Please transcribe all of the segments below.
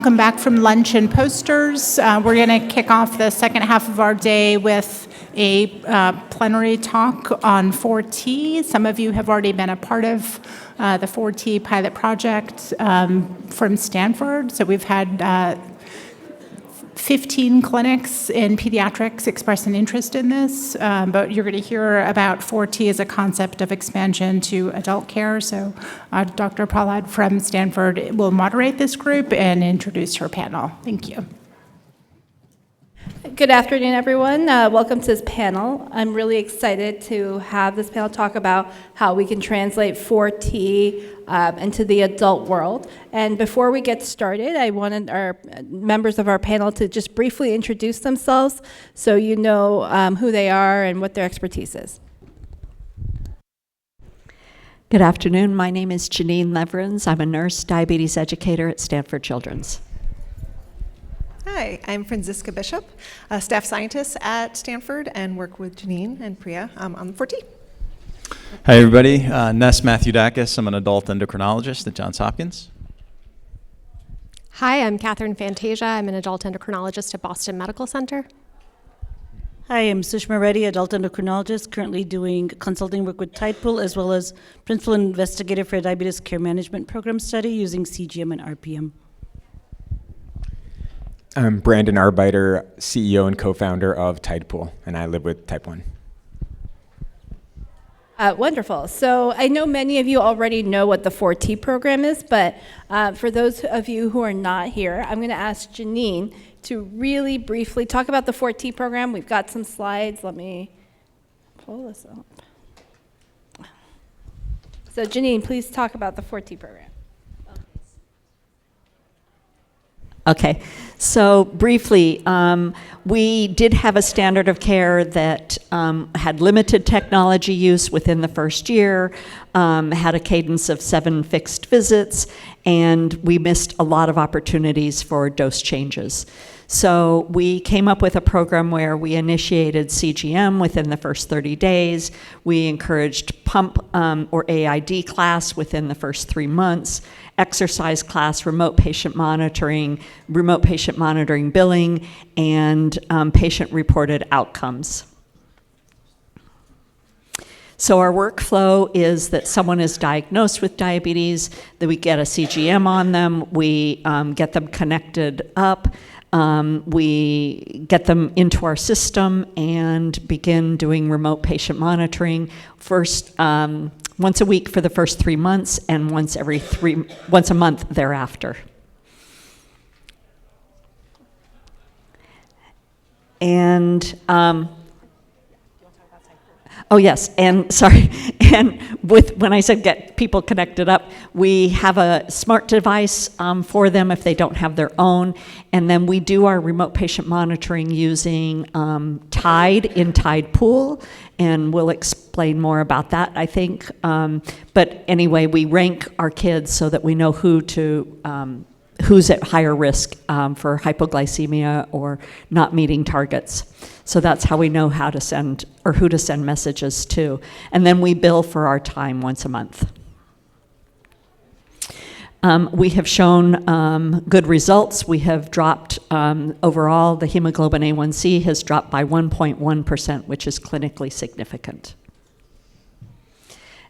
Welcome back from lunch and posters. We're going to kick off the second half of our day with a plenary talk on 4T. Some of you have already been a part of the 4T pilot project from Stanford. So we've had 15 clinics in pediatrics express an interest in this, but you're going to hear about 4T as a concept of expansion to adult care. So Dr. Prahlad from Stanford will moderate this group and introduce her panel. Thank you. Good afternoon, everyone. Welcome to this panel. I'm really excited to have this panel talk about how we can translate 4T into the adult world. And before we get started, I wanted our members of our panel to just briefly introduce themselves so you know who they are and what their expertise is. Good afternoon. My name is Janine Leverins. I'm a nurse diabetes educator at Stanford Children's. Hi, I'm Franziska Bishop, a staff scientist at Stanford, and work with Janine and Priya on 4T. Hi, everybody. Ness Matthew-Dacus. I'm an adult endocrinologist at Johns Hopkins. Hi, I'm Catherine Fantasia. I'm an adult endocrinologist at Boston Medical Center. Hi, I'm Sushma Reddy, adult endocrinologist, currently doing consulting work with Tidepool, as well as principal investigator for a diabetes care management program study using CGM and RPM. I'm Brandon Arbeiter, CEO and co-founder of Tidepool, and I live with type 1. Wonderful. So I know many of you already know what the 4T program is, but for those of you who are not here, I'm going to ask Janine to really briefly talk about the 4T program. We've got some slides. Let me pull this up. So Janine, please talk about the 4T program. Okay, so briefly, we did have a standard of care that had limited technology use within the first year, had a cadence of 7 fixed visits, and we missed a lot of opportunities for dose changes. So we came up with a program where we initiated CGM within the first 30 days. We encouraged pump or AID class within the first 3 months, exercise class, remote patient monitoring billing, and patient-reported outcomes. So our workflow is that someone is diagnosed with diabetes, that we get a CGM on them, we get them connected up, we get them into our system and begin doing remote patient monitoring first once a week for the first 3 months and once a month thereafter. And oh yes, and sorry, and when I said get people connected up, we have a smart device for them if they don't have their own, and then we do our remote patient monitoring using Tide in Tidepool, and we'll explain more about that, I think. But anyway, we rank our kids so that we know who's at higher risk for hypoglycemia or not meeting targets. So that's how we know how to send or who to send messages to. And then we bill for our time once a month. We have shown good results. We have dropped, overall, the hemoglobin A1C has dropped by 1.1%, which is clinically significant.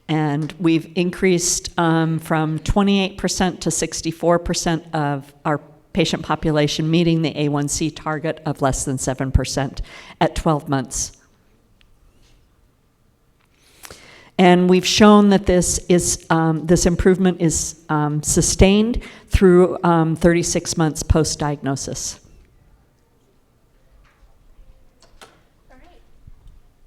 And we've increased from 28% to 64% of our patient population meeting the A1C target of less than 7% at 12 months. And we've shown that this improvement is sustained through 36 months post-diagnosis.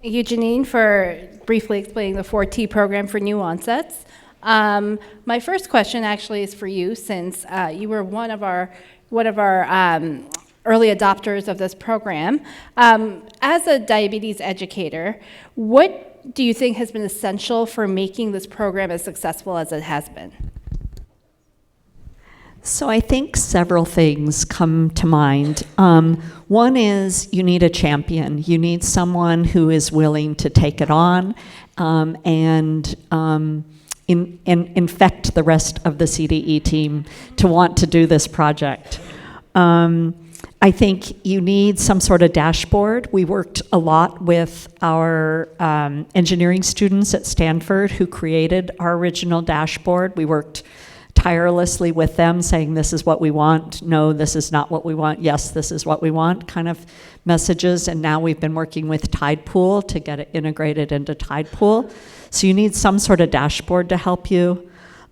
Thank you, Janine, for briefly explaining the 4T program for new onsets. My first question actually is for you, since you were one of our early adopters of this program. As a diabetes educator, what do you think has been essential for making this program as successful as it has been? So I think several things come to mind. One is you need a champion. You need someone who is willing to take it on and infect the rest of the CDE team to want to do this project. I think you need some sort of dashboard. We worked a lot with our engineering students at Stanford who created our original dashboard. We worked tirelessly with them, saying this is what we want, no, this is not what we want, yes, this is what we want, kind of messages. And now we've been working with Tidepool to get it integrated into Tidepool. So you need some sort of dashboard to help you.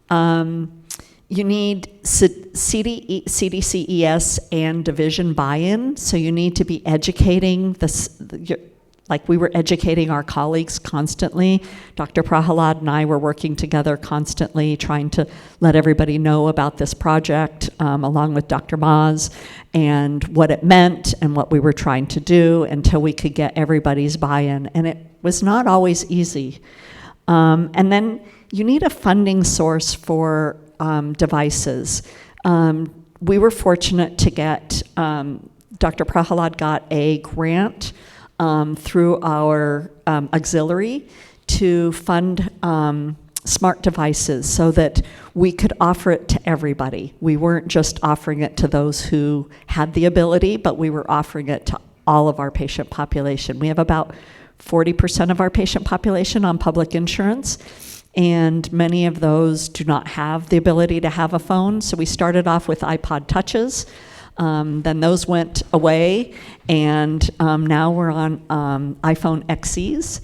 You need CDCES and division buy-in, so you need to be educating like we were educating our colleagues constantly. Dr. Prahalad and I were working together constantly, trying to let everybody know about this project, along with Dr. Maz, and what it meant and what we were trying to do until we could get everybody's buy-in. And it was not always easy. And then you need a funding source for devices. We were fortunate to get, Dr. Prahalad got a grant through our auxiliary to fund smart devices so that we could offer it to everybody. We weren't just offering it to those who had the ability, but we were offering it to all of our patient population. We have about 40% of our patient population on public insurance, and many of those do not have the ability to have a phone. So we started off with iPod Touches. Then those went away, and now we're on iPhone XCs,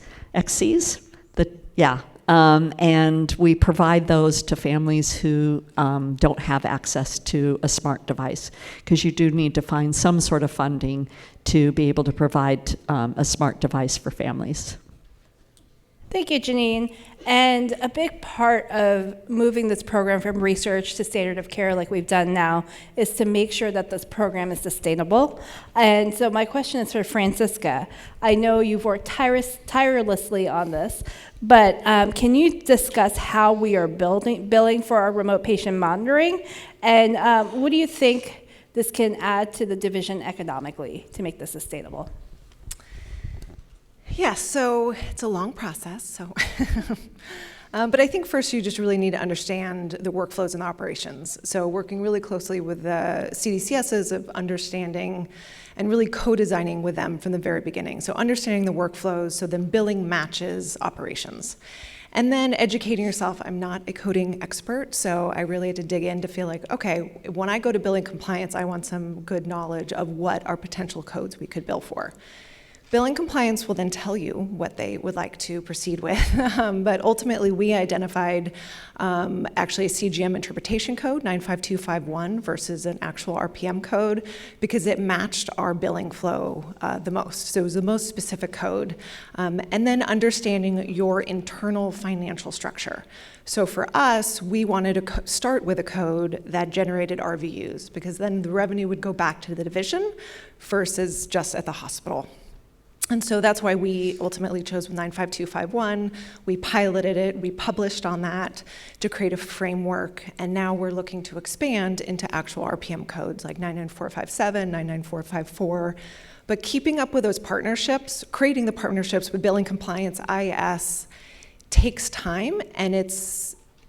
and we provide those to families who don't have access to a smart device, because you do need to find some sort of funding to be able to provide a smart device for families. Thank you, Janine. And a big part of moving this program from research to standard of care like we've done now is to make sure that this program is sustainable. And so my question is for Franziska. I know you've worked tirelessly on this, but can you discuss how we are billing for our remote patient monitoring? And what do you think this can add to the division economically to make this sustainable? Yeah, so it's a long process. So, but I think first you just really need to understand the workflows and the operations. So working really closely with the CDCSs of understanding and really co-designing with them from the very beginning. So understanding the workflows, so then billing matches operations. And then educating yourself. I'm not a coding expert, so I really had to dig in to feel like, okay, when I go to billing compliance, I want some good knowledge of what are potential codes we could bill for. Billing compliance will then tell you what they would like to proceed with, but ultimately we identified actually a CGM interpretation code, 95251, versus an actual RPM code, because it matched our billing flow the most. So it was the most specific code. And then understanding your internal financial structure. So for us, we wanted to start with a code that generated RVUs, because then the revenue would go back to the division versus just at the hospital. And so that's why we ultimately chose 95251. We piloted it, we published on that to create a framework, and now we're looking to expand into actual RPM codes like 99457, 99454. But keeping up with those partnerships, creating the partnerships with billing compliance, IS, takes time, and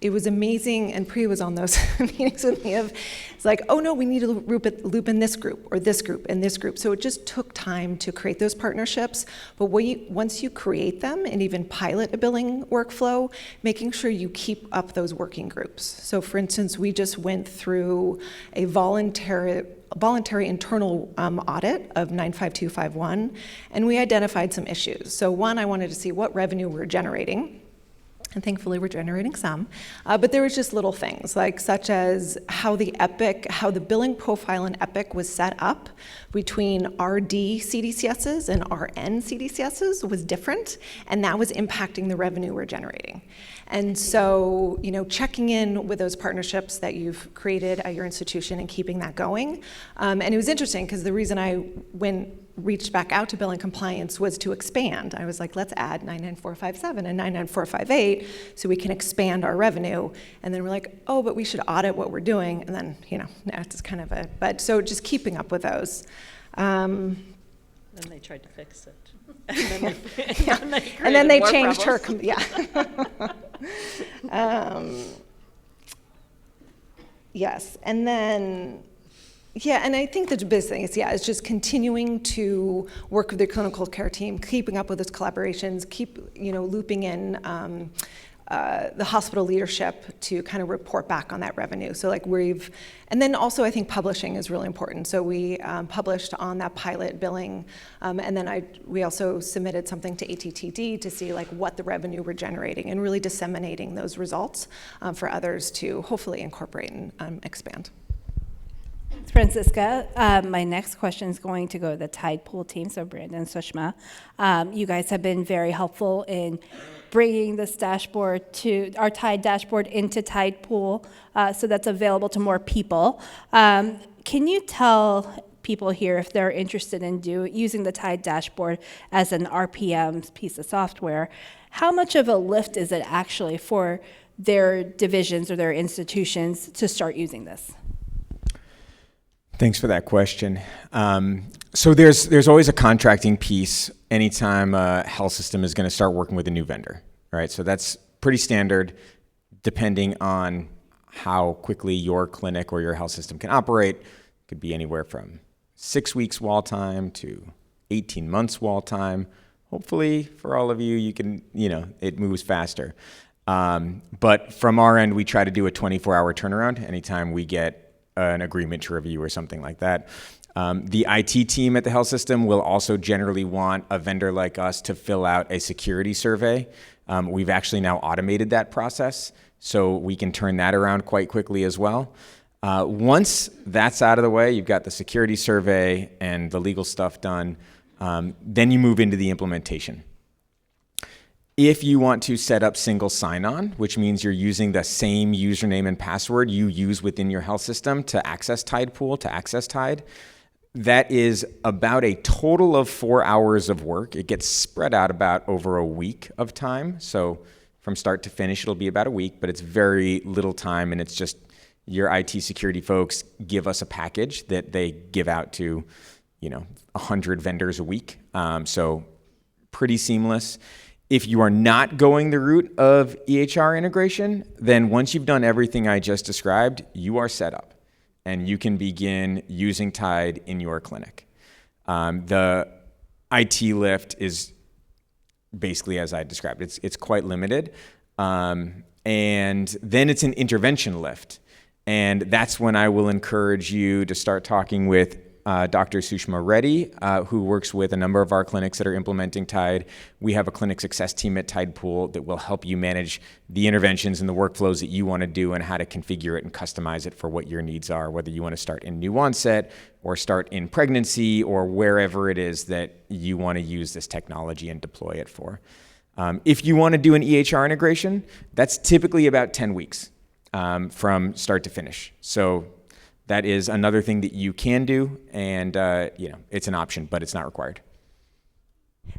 it was amazing, and Priya was on those meetings with me of, it's like, oh no, we need to loop in this group, or this group, and this group. So it just took time to create those partnerships, but once you create them and even pilot a billing workflow, making sure you keep up those working groups. So for instance, we just went through a voluntary internal audit of 95251, and we identified some issues. So one, I wanted to see what revenue we're generating. And thankfully we're generating some, but there was just little things like such as how the billing profile in Epic was set up between RD CDCSs and RN CDCSs was different, and that was impacting the revenue we're generating. And so, checking in with those partnerships that you've created at your institution and keeping that going. And it was interesting because the reason I reached back out to billing compliance was to expand. I was like, let's add 99457 and 99458 so we can expand our revenue. And then we're like, oh, but we should audit what we're doing. And then, now it's kind of but so just keeping up with those. Then they tried to fix it. And then they changed her, Yes, and then, Yeah, and I think the biggest thing is, it's just continuing to work with the clinical care team, keeping up with those collaborations, keep, looping in the hospital leadership to kind of report back on that revenue. So and then also I think publishing is really important. So we published on that pilot billing, and then we also submitted something to ATTD to see what the revenue we're generating and really disseminating those results for others to hopefully incorporate and expand. Francisca, my next question is going to go to the Tide Pool team, so Brandon, Sushma. You guys have been very helpful in bringing this dashboard our Tide dashboard into Tide Pool, so that's available to more people. Can you tell people here if they're interested in using the Tide dashboard as an RPM piece of software, how much of a lift is it actually for their divisions or their institutions to start using this? Thanks for that question. So there's always a contracting piece anytime a health system is going to start working with a new vendor, right? So that's pretty standard depending on how quickly your clinic or your health system can operate. It could be anywhere from 6 weeks wall time to 18 months wall time. Hopefully for all of you, you can, it moves faster. But from our end, we try to do a 24-hour turnaround anytime we get an agreement to review or something like that. The IT team at the health system will also generally want a vendor like us to fill out a security survey. We've actually now automated that process, so we can turn that around quite quickly as well. Once that's out of the way, you've got the security survey and the legal stuff done, then you move into the implementation. If you want to set up single sign-on, which means you're using the same username and password you use within your health system to access Tide Pool, to access Tide, that is about a total of 4 hours of work. It gets spread out about over a week of time. So from start to finish, it'll be about a week, but it's very little time, and it's just your IT security folks give us a package that they give out to, 100 vendors a week. So pretty seamless. If you are not going the route of EHR integration, then once you've done everything I just described, you are set up and you can begin using Tide in your clinic. The IT lift is basically as I described. It's quite limited. And then it's an intervention lift. And that's when I will encourage you to start talking with Dr. Sushma Reddy, who works with a number of our clinics that are implementing Tide. We have a clinic success team at Tide Pool that will help you manage the interventions and the workflows that you want to do and how to configure it and customize it for what your needs are, whether you want to start in new onset or start in pregnancy or wherever it is that you want to use this technology and deploy it for. If you want to do an EHR integration, that's typically about 10 weeks from start to finish. So that is another thing that you can do, and it's an option, but it's not required.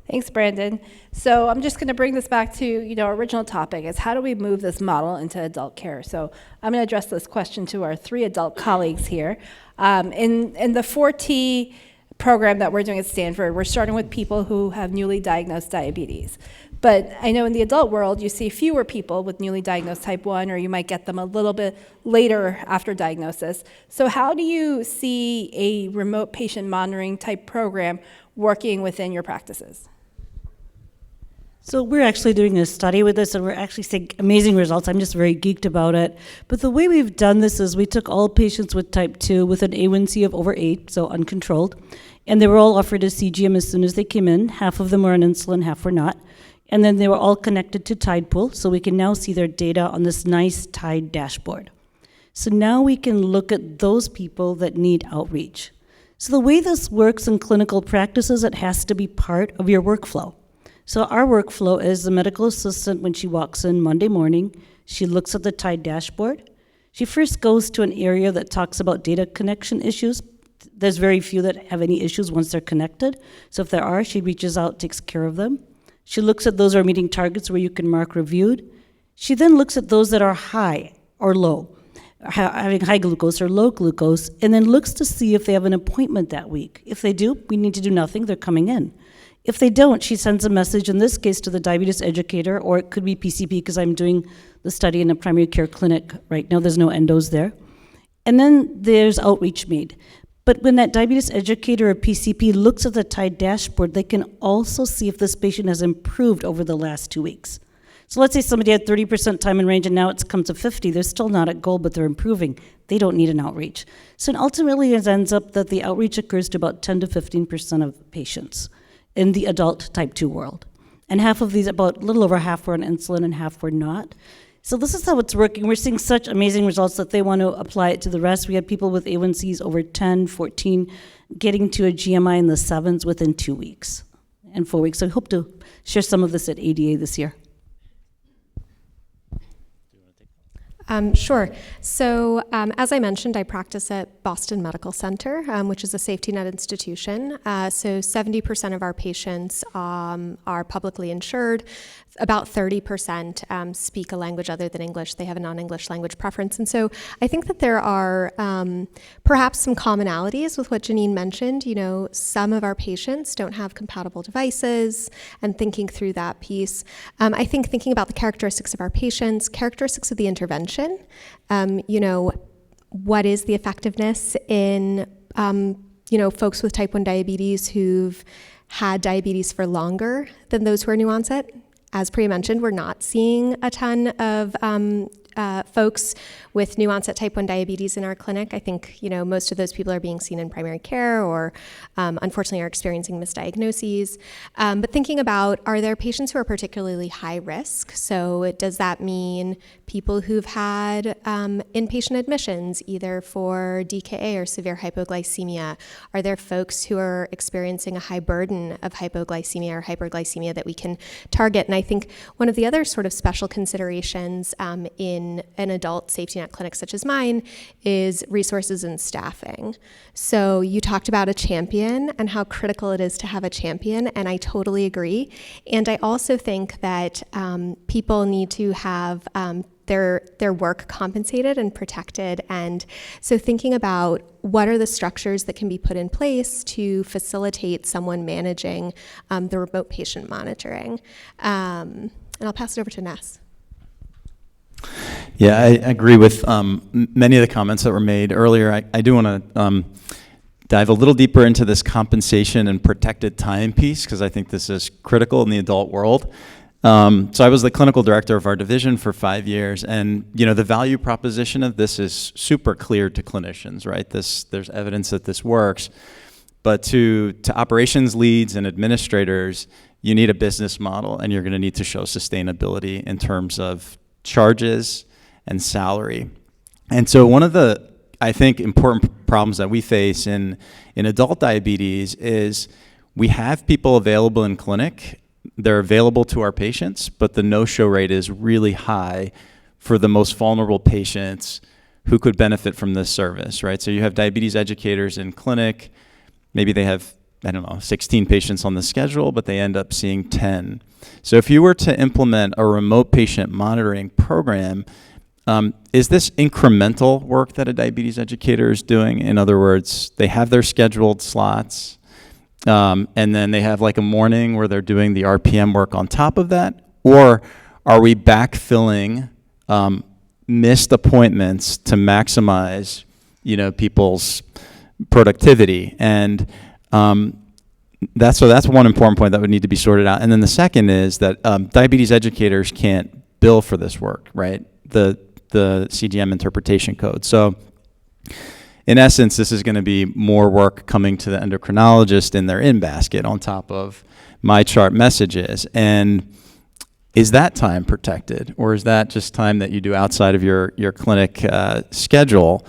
Thanks, Brandon. So I'm just going to bring this back to our original topic: is how do we move this model into adult care? So I'm going to address this question to our 3 adult colleagues here. In the 4T program that we're doing at Stanford, we're starting with people who have newly diagnosed diabetes. But I know in the adult world, you see fewer people with newly diagnosed type 1, or you might get them a little bit later after diagnosis. So how do you see a remote patient monitoring type program working within your practices? So we're actually doing a study with this, and we're actually seeing amazing results. I'm just very geeked about it. But the way we've done this is we took all patients with type 2 with an A1C of over 8, so uncontrolled, and they were all offered a CGM as soon as they came in. Half of them were on insulin, half were not. And then they were all connected to Tide Pool, so we can now see their data on this nice Tide dashboard. So now we can look at those people that need outreach. So the way this works in clinical practices, it has to be part of your workflow. So our workflow is the medical assistant, when she walks in Monday morning, she looks at the Tide dashboard. She first goes to an area that talks about data connection issues. There's very few that have any issues once they're connected. So if there are, she reaches out, takes care of them. She looks at those who are meeting targets where you can mark reviewed. She then looks at those that are high or low, having high glucose or low glucose, and then looks to see if they have an appointment that week. If they do, we need to do nothing, they're coming in. If they don't, she sends a message, in this case to the diabetes educator, or it could be PCP because I'm doing the study in a primary care clinic right now. There's no endos there. And then there's outreach made. But when that diabetes educator or PCP looks at the TIDE dashboard, they can also see if this patient has improved over the last 2 weeks. So let's say somebody had 30% time in range and now it's come to 50. They're still not at goal, but they're improving. They don't need an outreach. So ultimately it ends up that the outreach occurs to about 10 to 15% of patients in the adult type 2 world. And half of these, about a little over half were on insulin and half were not. So this is how it's working. We're seeing such amazing results that they want to apply it to the rest. We had people with A1Cs over 10, 14, getting to a GMI in the 7s within 2 weeks and 4 weeks. So I hope to share some of this at ADA this year. Sure. So as I mentioned, I practice at Boston Medical Center, which is a safety net institution. So 70% of our patients are publicly insured. About 30% speak a language other than English. They have a non-English language preference. And so I think that there are perhaps some commonalities with what Janine mentioned. You know, some of our patients don't have compatible devices, and thinking through that piece. I think thinking about the characteristics of our patients, characteristics of the intervention, you know, what is the effectiveness in, you know, folks with type 1 diabetes who've had diabetes for longer than those who are new onset? As Priya mentioned, we're not seeing a ton of folks with new onset type 1 diabetes in our clinic. I think, you know, most of those people are being seen in primary care or unfortunately are experiencing misdiagnoses. But thinking about, are there patients who are particularly high risk? So does that mean people who've had inpatient admissions, either for DKA or severe hypoglycemia? Are there folks who are experiencing a high burden of hypoglycemia or hyperglycemia that we can target? And I think one of the other sort of special considerations in an adult safety net clinic such as mine is resources and staffing. So you talked about a champion and how critical it is to have a champion, and I totally agree. And I also think that people need to have their work compensated and protected. And so thinking about what are the structures that can be put in place to facilitate someone managing the remote patient monitoring. And I'll pass it over to Ness. Yeah, I agree with many of the comments that were made earlier. I do want to dive a little deeper into this compensation and protected time piece, because I think this is critical in the adult world. So I was the clinical director of our division for 5 years, and you know the value proposition of this is super clear to clinicians, right? There's evidence that this works, but to operations leads and administrators, you need a business model, and you're going to need to show sustainability in terms of charges and salary. And so one of the, I think, important problems that we face in adult diabetes is we have people available in clinic. They're available to our patients, but the no-show rate is really high for the most vulnerable patients who could benefit from this service, right? So you have diabetes educators in clinic. Maybe they have, 16 patients on the schedule, but they end up seeing 10. So if you were to implement a remote patient monitoring program, is this incremental work that a diabetes educator is doing? In other words, they have their scheduled slots, and then they have like a morning where they're doing the RPM work on top of that? Or are we backfilling missed appointments to maximize, people's productivity? And that's one important point that would need to be sorted out. And then the second is that diabetes educators can't bill for this work, right? The CGM interpretation code. So in essence, this is going to be more work coming to the endocrinologist in their in-basket on top of my chart messages. And is that time protected, or is that just time that you do outside of your clinic schedule?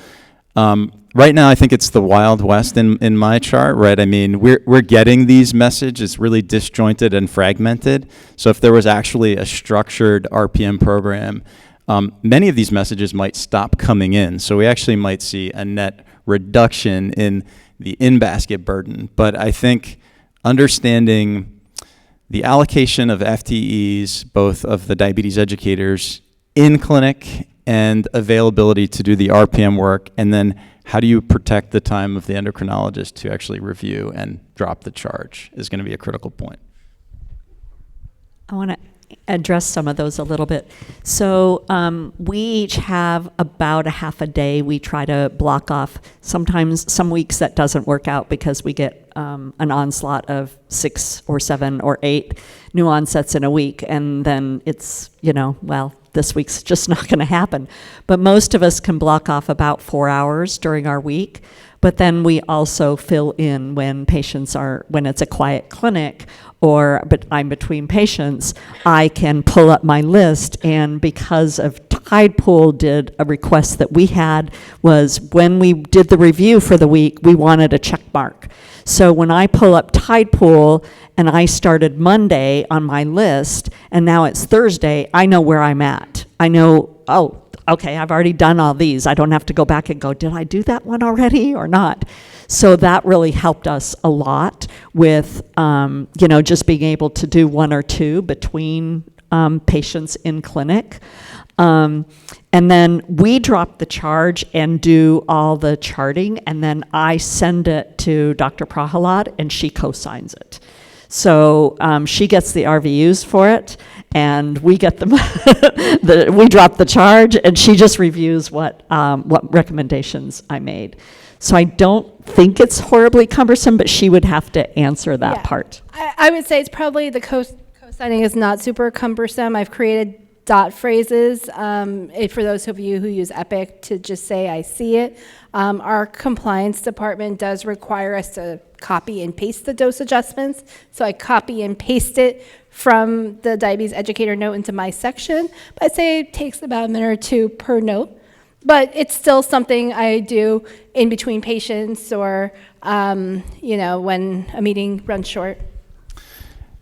Right now, I think it's the Wild West in my chart, right? I mean, we're getting these messages really disjointed and fragmented. So if there was actually a structured RPM program, many of these messages might stop coming in. So we actually might see a net reduction in the in-basket burden. But I think understanding the allocation of FTEs, both of the diabetes educators in clinic and availability to do the RPM work, and then how do you protect the time of the endocrinologist to actually review and drop the charge is going to be a critical point. I want to address some of those a little bit. So we each have about a half a day we try to block off. Sometimes, some weeks that doesn't work out because we get an onslaught of 6 or 7 or 8 new onsets in a week, and then it's, well, this week's just not going to happen. But most of us can block off about 4 hours during our week. But then we also fill in when when it's a quiet clinic but I'm between patients, I can pull up my list. And because of Tide Pool did a request that we had was when we did the review for the week, we wanted a check mark. So when I pull up Tide Pool and I started Monday on my list and now it's Thursday, I know where I'm at. I know, oh, okay, I've already done all these. I don't have to go back and go, did I do that one already or not? So that really helped us a lot with, just being able to do 1 or 2 between patients in clinic. And then we drop the charge and do all the charting, and then I send it to Dr. Prahalad, and she co-signs it. So she gets the RVUs for it, and we get them. We drop the charge, and she just reviews what recommendations I made. So I don't think it's horribly cumbersome, but she would have to answer that part. I would say it's probably the co-signing is not super cumbersome. I've created dot phrases for those of you who use Epic to just say, I see it. Our compliance department does require us to copy and paste the dose adjustments. So I copy and paste it from the diabetes educator note into my section. But I'd say it takes about a minute or 2 per note. But it's still something I do in between patients or, when a meeting runs short.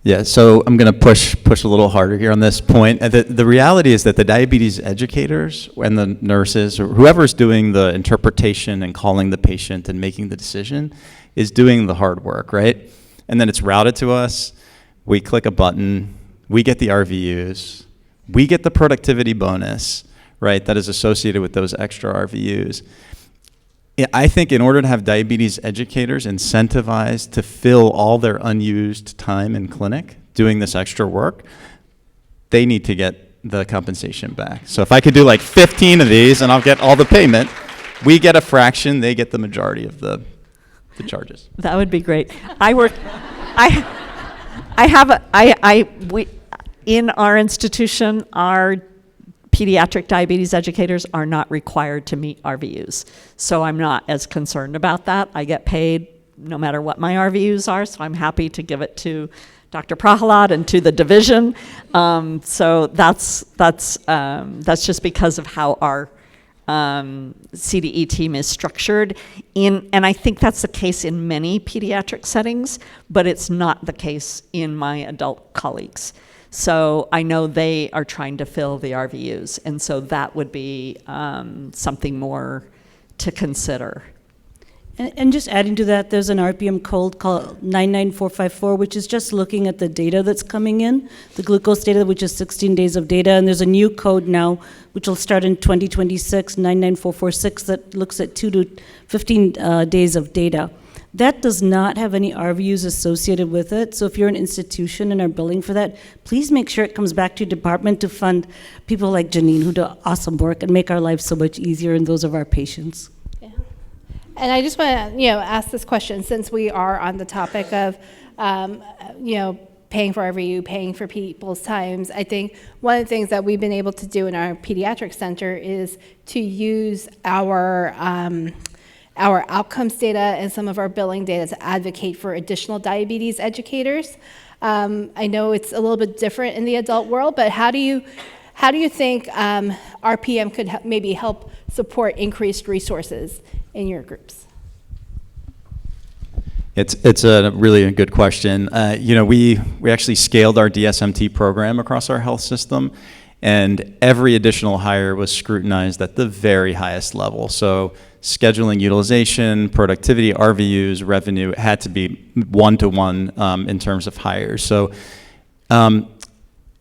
Yeah, so I'm going to push a little harder here on this point. The reality is that the diabetes educators and the nurses or whoever's doing the interpretation and calling the patient and making the decision is doing the hard work, right? And then it's routed to us. We click a button. We get the RVUs. We get the productivity bonus, right, that is associated with those extra RVUs. I think in order to have diabetes educators incentivized to fill all their unused time in clinic doing this extra work, they need to get the compensation back. So if I could do like 15 of these and I'll get all the payment, we get a fraction, they get the majority of the charges. That would be great. In our institution, our pediatric diabetes educators are not required to meet RVUs. So I'm not as concerned about that. I get paid no matter what my RVUs are, so I'm happy to give it to Dr. Prahalad and to the division. So that's just because of how our CDE team is structured. And I think that's the case in many pediatric settings, but it's not the case in my adult colleagues. So I know they are trying to fill the RVUs, and so that would be something more to consider. And just adding to that, there's an RPM code called 99454, which is just looking at the data that's coming in, the glucose data, which is 16 days of data. And there's a new code now, which will start in 2026, 99446, that looks at 2 to 15 days of data. That does not have any RVUs associated with it. So if you're an institution and are billing for that, please make sure it comes back to your department to fund people like Janine who do awesome work and make our lives so much easier and those of our patients. Yeah. And I just want to, ask this question since we are on the topic of, paying for RVU, paying for people's times. I think one of the things that we've been able to do in our pediatric center is to use our outcomes data and some of our billing data to advocate for additional diabetes educators. I know it's a little bit different in the adult world, but how do you think RPM could maybe help support increased resources in your groups? It's a really good question. We actually scaled our DSMT program across our health system, and every additional hire was scrutinized at the very highest level. So scheduling, utilization, productivity, RVUs, revenue had to be one-to-one in terms of hires. So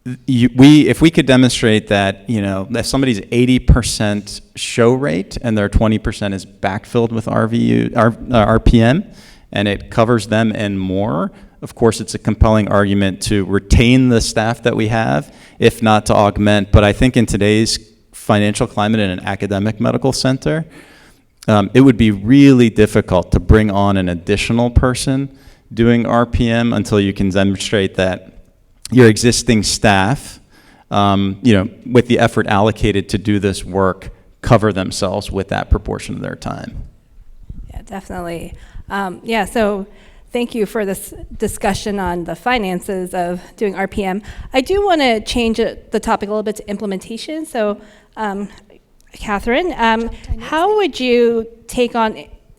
if we could demonstrate that, if somebody's 80% show rate and their 20% is backfilled with RPM, and it covers them and more, of course, it's a compelling argument to retain the staff that we have, if not to augment. But I think in today's financial climate in an academic medical center, it would be really difficult to bring on an additional person doing RPM until you can demonstrate that your existing staff, with the effort allocated to do this work, cover themselves with that proportion of their time. Yeah, definitely. So thank you for this discussion on the finances of doing RPM. I do want to change the topic a little bit to implementation. So, Catherine, how would you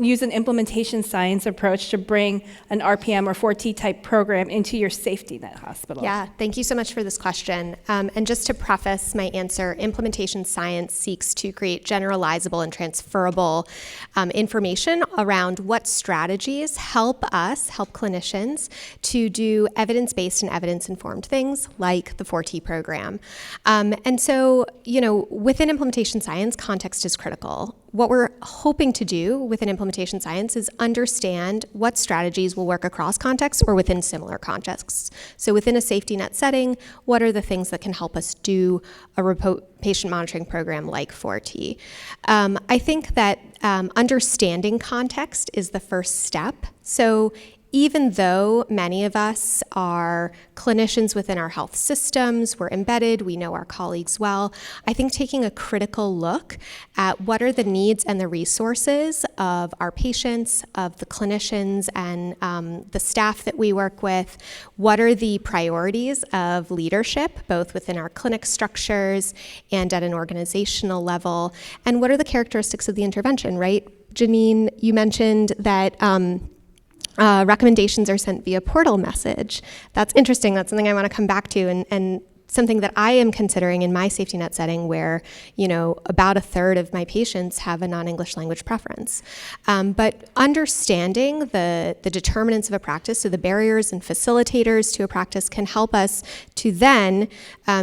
use an implementation science approach to bring an RPM or 4T type program into your safety net hospital? Yeah, thank you so much for this question. And just to preface my answer, implementation science seeks to create generalizable and transferable information around what strategies help clinicians to do evidence-based and evidence-informed things like the 4T program. And so, within implementation science, context is critical. What we're hoping to do within implementation science is understand what strategies will work across contexts or within similar contexts. So within a safety net setting, what are the things that can help us do a remote patient monitoring program like 4T? I think that understanding context is the first step. So even though many of us are clinicians within our health systems, we're embedded, we know our colleagues well, I think taking a critical look at what are the needs and the resources of our patients, of the clinicians, and the staff that we work with, what are the priorities of leadership, both within our clinic structures and at an organizational level, and what are the characteristics of the intervention, right? Janine, you mentioned that recommendations are sent via portal message. That's interesting. That's something I want to come back to, and something that I am considering in my safety net setting where, about a third of my patients have a non-English language preference. But understanding the determinants of a practice, so the barriers and facilitators to a practice, can help us to then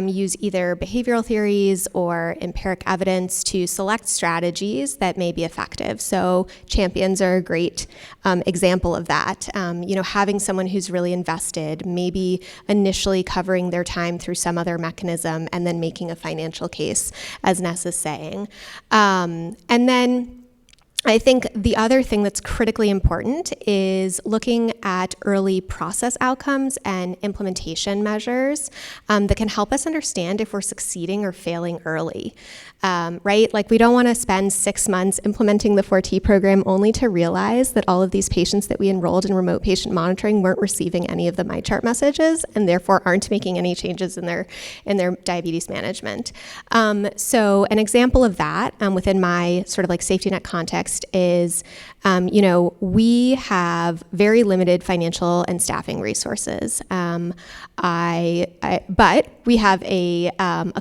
use either behavioral theories or empiric evidence to select strategies that may be effective. So champions are a great example of that. Having someone who's really invested, maybe initially covering their time through some other mechanism and then making a financial case as necessary. And then I think the other thing that's critically important is looking at early process outcomes and implementation measures that can help us understand if we're succeeding or failing early, right? Like, we don't want to spend 6 months implementing the 4T program only to realize that all of these patients that we enrolled in remote patient monitoring weren't receiving any of the MyChart messages and therefore aren't making any changes in their diabetes management. So an example of that within my sort of like safety net context is, we have very limited financial and staffing resources. But we have a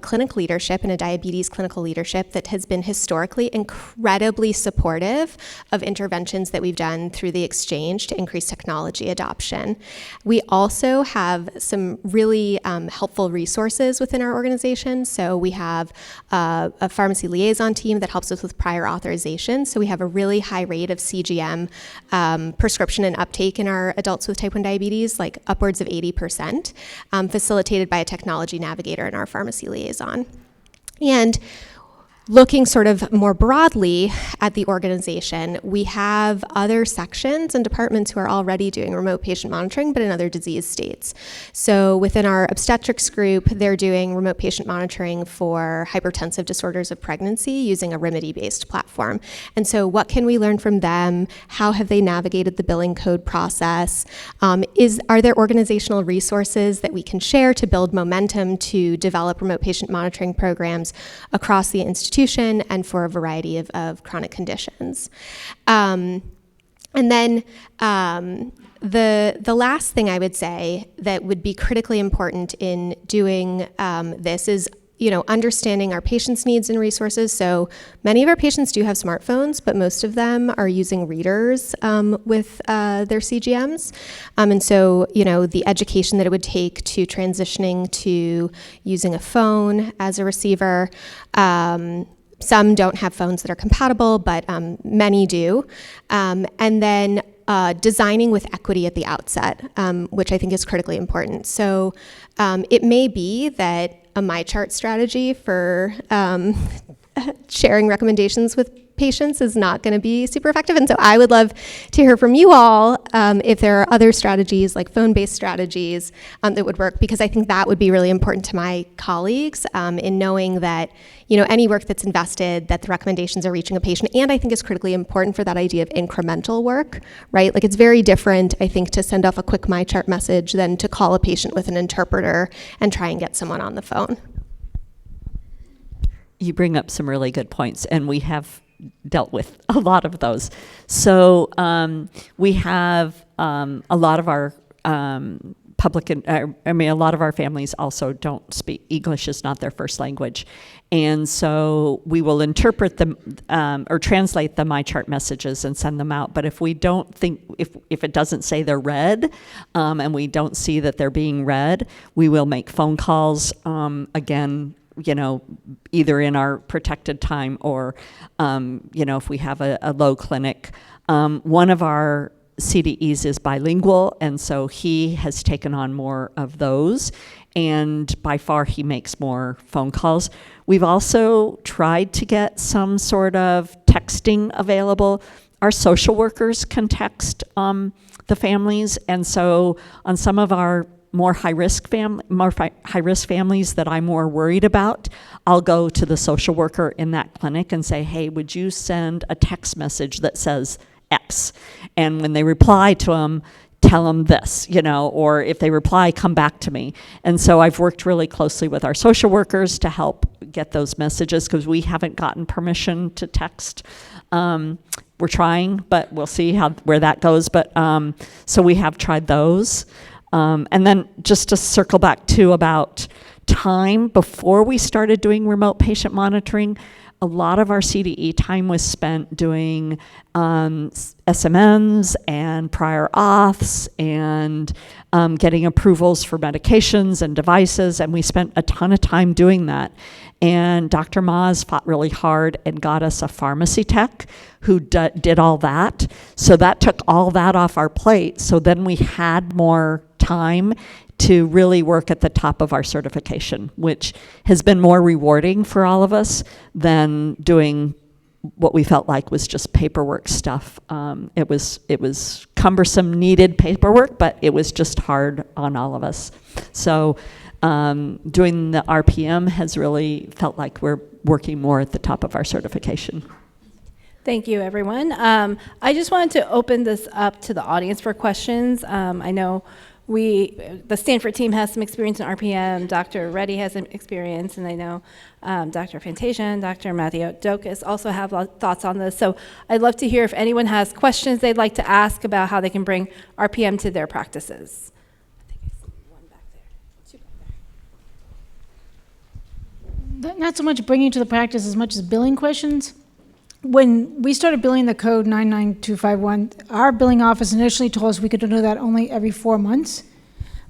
clinic leadership and a diabetes clinical leadership that has been historically incredibly supportive of interventions that we've done through the exchange to increase technology adoption. We also have some really helpful resources within our organization. So we have a pharmacy liaison team that helps us with prior authorization. So we have a really high rate of CGM prescription and uptake in our adults with type 1 diabetes, like upwards of 80%, facilitated by a technology navigator in our pharmacy liaison. And looking sort of more broadly at the organization, we have other sections and departments who are already doing remote patient monitoring, but in other disease states. So within our obstetrics group, they're doing remote patient monitoring for hypertensive disorders of pregnancy using a remedy-based platform. And so what can we learn from them? How have they navigated the billing code process? Are there organizational resources that we can share to build momentum to develop remote patient monitoring programs across the institution and for a variety of chronic conditions? And then the last thing I would say that would be critically important in doing this is understanding our patients' needs and resources. So many of our patients do have smartphones, but most of them are using readers with their CGMs. And so, the education that it would take to transitioning to using a phone as a receiver. Some don't have phones that are compatible, but many do. And then designing with equity at the outset, which I think is critically important. So it may be that a MyChart strategy for sharing recommendations with patients is not going to be super effective. And so I would love to hear from you all if there are other strategies like phone-based strategies that would work, because I think that would be really important to my colleagues in knowing that, you know, any work that's invested, that the recommendations are reaching a patient. And I think is critically important for that idea of incremental work, right? Like it's very different, I think, to send off a quick MyChart message than to call a patient with an interpreter and try and get someone on the phone. You bring up some really good points, and we have dealt with a lot of those. So we have a lot of our a lot of our families also don't speak, English is not their first language. And so we will interpret them or translate the MyChart messages and send them out. But if we don't think, if it doesn't say they're read and we don't see that they're being read, we will make phone calls again, you know, either in our protected time or, you know, if we have a low clinic. One of our CDEs is bilingual, and so he has taken on more of those, and by far he makes more phone calls. We've also tried to get some sort of texting available. Our social workers can text the families, and so on some of our more high-risk families that I'm more worried about, I'll go to the social worker in that clinic and say, hey, would you send a text message that says X? And when they reply to them, tell them this, you know, or if they reply, come back to me. And so I've worked really closely with our social workers to help get those messages, because we haven't gotten permission to text. We're trying, but we'll see where that goes. But so we have tried those. And then just to circle back too about time, before we started doing remote patient monitoring, a lot of our CDE time was spent doing SMNs and prior auths and getting approvals for medications and devices, and we spent a ton of time doing that. And Dr. Maz fought really hard and got us a pharmacy tech who did all that. So that took all that off our plate. So then we had more time to really work at the top of our certification, which has been more rewarding for all of us than doing what we felt like was just paperwork stuff. It was cumbersome, needed paperwork, but it was just hard on all of us. So doing the RPM has really felt like we're working more at the top of our certification. Thank you, everyone. I just wanted to open this up to the audience for questions. I know the Stanford team has some experience in RPM, Dr. Reddy has some experience, and I know Dr. Fantasia and Dr. Mathiotokis also have thoughts on this. So I'd love to hear if anyone has questions they'd like to ask about how they can bring RPM to their practices. I think I see one back there, two back there. Not so much bringing to the practice as much as billing questions. When we started billing the code 99251, our billing office initially told us we could do that only every 4 months.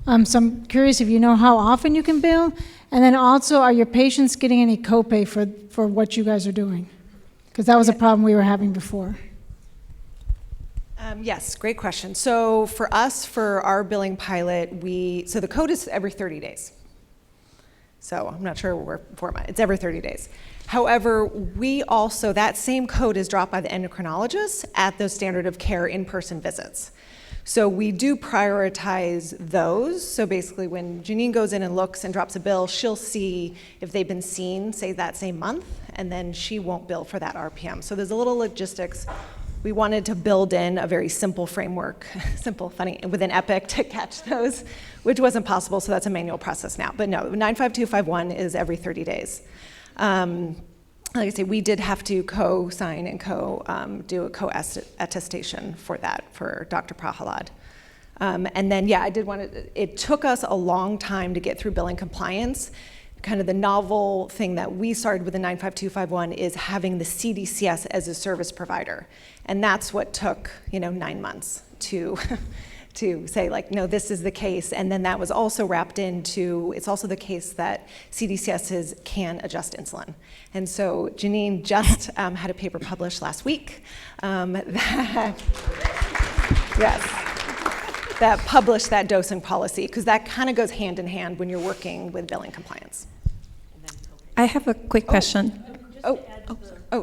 So I'm curious if you know how often you can bill, and then also, are your patients getting any copay for what you guys are doing? Because that was a problem we were having before. Yes, great question. So for us, for our billing pilot, so the code is every 30 days. So I'm not sure where 4 months. It's every 30 days. However, we also, that same code is dropped by the endocrinologists at those standard of care in-person visits. So we do prioritize those. So basically when Janine goes in and looks and drops a bill, she'll see if they've been seen, say that same month, and then she won't bill for that RPM. So there's a little logistics. We wanted to build in a very simple framework, simple, funny, within Epic to catch those, which wasn't possible, so that's a manual process now. But no, 95251 is every 30 days. Like I say, we did have to co-sign and do a co-attestation for that for Dr. Prahalad. And then, yeah, it took us a long time to get through billing compliance. Kind of the novel thing that we started with the 95251 is having the CDCS as a service provider. And that's what took, 9 months to to say, like, no, this is the case. And then that was also wrapped into, it's also the case that CDCSs can adjust insulin. And so Janine just had a paper published last week that Yes. That publish that dosing policy, because that kind of goes hand in hand when you're working with billing compliance. I have a quick question.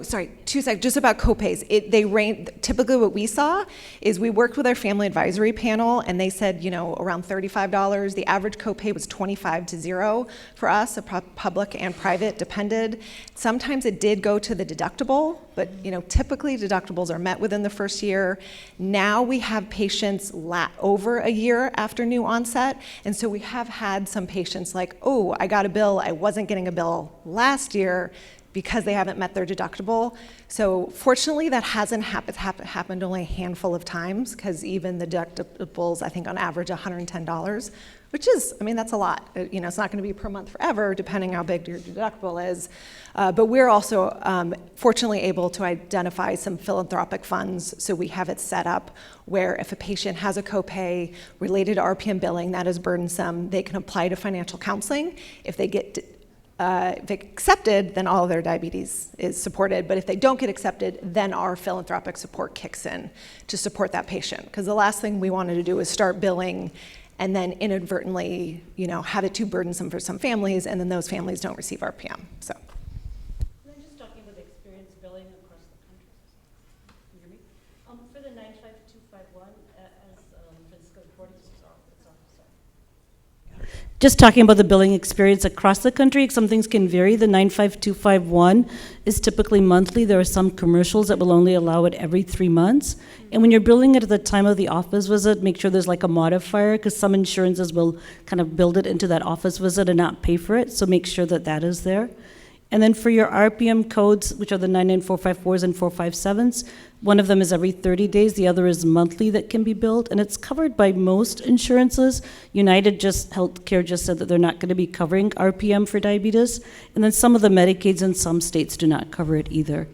Sorry, 2 seconds, just about copays. They range, typically what we saw is we worked with our family advisory panel and they said, around $35. The average copay was 25 to 0 for us, public and private, depended. Sometimes it did go to the deductible, but typically deductibles are met within the first year. Now we have patients over a year after new onset, and so we have had some patients like, oh, I got a bill, I wasn't getting a bill last year, because they haven't met their deductible. So fortunately, that hasn't happened only a handful of times, because even the deductibles, I think on average, $110, which is, that's a lot. It's not gonna be per month forever, depending how big your deductible is. But we're also fortunately able to identify some philanthropic funds, so we have it set up where if a patient has a copay related to RPM billing that is burdensome, they can apply to financial counseling. If they get if accepted, then all of their diabetes is supported. But if they don't get accepted, then our philanthropic support kicks in to support that patient. Because the last thing we wanted to do is start billing and then inadvertently, have it too burdensome for some families, and then those families don't receive RPM. So. And then just talking about experience billing across the country. Can you hear me? For the 95251, as Francisco reported, just talking about the billing experience across the country, some things can vary. The 95251 is typically monthly. There are some commercials that will only allow it every 3 months. And when you're billing it at the time of the office visit, make sure there's like a modifier, because some insurances will kind of build it into that office visit and not pay for it. So make sure that that is there. And then for your RPM codes, which are the 99454s and 457s, one of them is every 30 days, the other is monthly that can be billed, and it's covered by most insurances. United Healthcare just said that they're not going to be covering RPM for diabetes, and then some of the Medicaids in some states do not cover it either.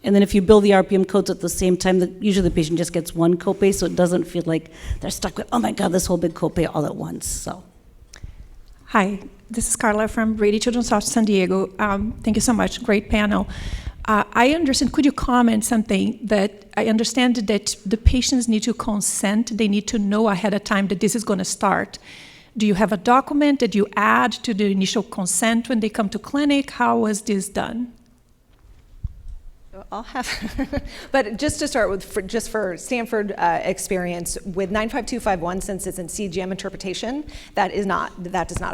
And then if you bill the RPM codes at the same time, usually the patient just gets one copay, so it doesn't feel like they're stuck with, oh my God, this whole big copay all at once. So. Hi, this is Carla from Brady Children's Hospital San Diego. Thank you so much, great panel. I understand, could you comment something that I understand that the patients need to consent, they need to know ahead of time that this is going to start. Do you have a document that you add to the initial consent when they come to clinic? How was this done? I'll have, but just to start with, for Stanford experience, with 95251, since it's in CGM interpretation, that does not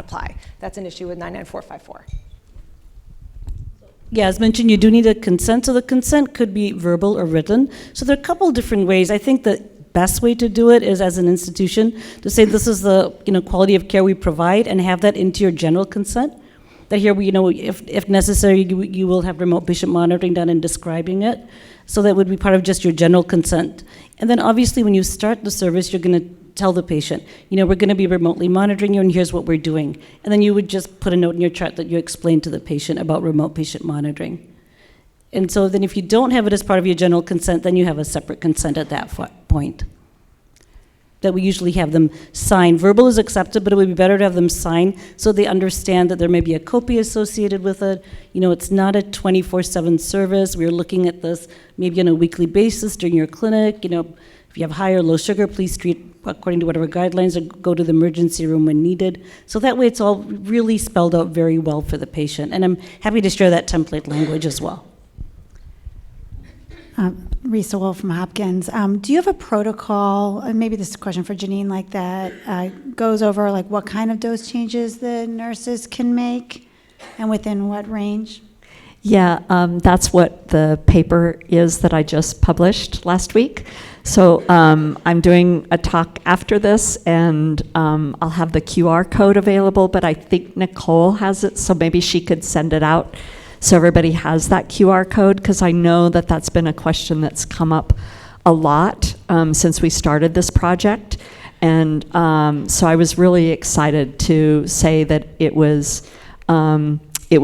apply. That's an issue with 99454. Yeah, as mentioned, you do need a consent, so the consent could be verbal or written. So there are a couple different ways. I think the best way to do it is as an institution to say this is the quality of care we provide, and have that into your general consent. That here, if necessary, you will have remote patient monitoring done and describing it. So that would be part of just your general consent. And then obviously when you start the service, you're going to tell the patient, we're going to be remotely monitoring you and here's what we're doing. And then you would just put a note in your chart that you explain to the patient about remote patient monitoring. And so then if you don't have it as part of your general consent, then you have a separate consent at that point. That we usually have them sign. Verbal is accepted, but it would be better to have them sign so they understand that there may be a copay associated with it. It's not a 24/7 service. We're looking at this maybe on a weekly basis during your clinic. If you have high or low sugar, please treat according to whatever guidelines, or go to the emergency room when needed. So that way it's all really spelled out very well for the patient. And I'm happy to share that template language as well. Risa Wolf from Hopkins. Do you have a protocol, and maybe this is a question for Janine, like that goes over like what kind of dose changes the nurses can make and within what range? Yeah, that's what the paper is that I just published last week. So I'm doing a talk after this, and I'll have the QR code available, but I think Nicole has it, so maybe she could send it out so everybody has that QR code, because I know that that's been a question that's come up a lot since we started this project. And so I was really excited to say that it was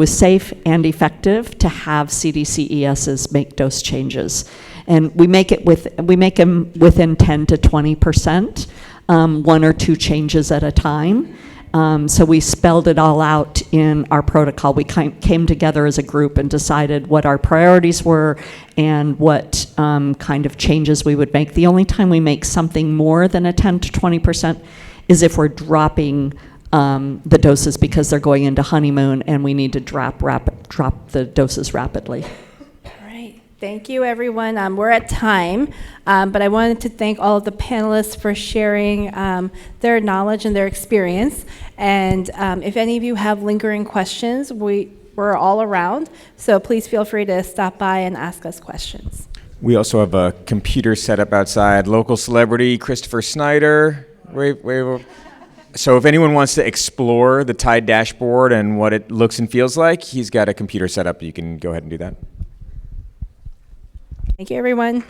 safe and effective to have CDCESs make dose changes. And we make them within 10 to 20%, 1 or 2 changes at a time. So we spelled it all out in our protocol. We came together as a group and decided what our priorities were and what kind of changes we would make. The only time we make something more than a 10 to 20% is if we're dropping the doses because they're going into honeymoon and we need to drop the doses rapidly. Thank you, everyone. We're at time, but I wanted to thank all of the panelists for sharing their knowledge and their experience. And if any of you have lingering questions, we're all around, so please feel free to stop by and ask us questions. We also have a computer set up outside. Local celebrity Christopher Snyder. Wave. So if anyone wants to explore the Tide dashboard and what it looks and feels like, he's got a computer set up. You can go ahead and do that. Thank you, everyone.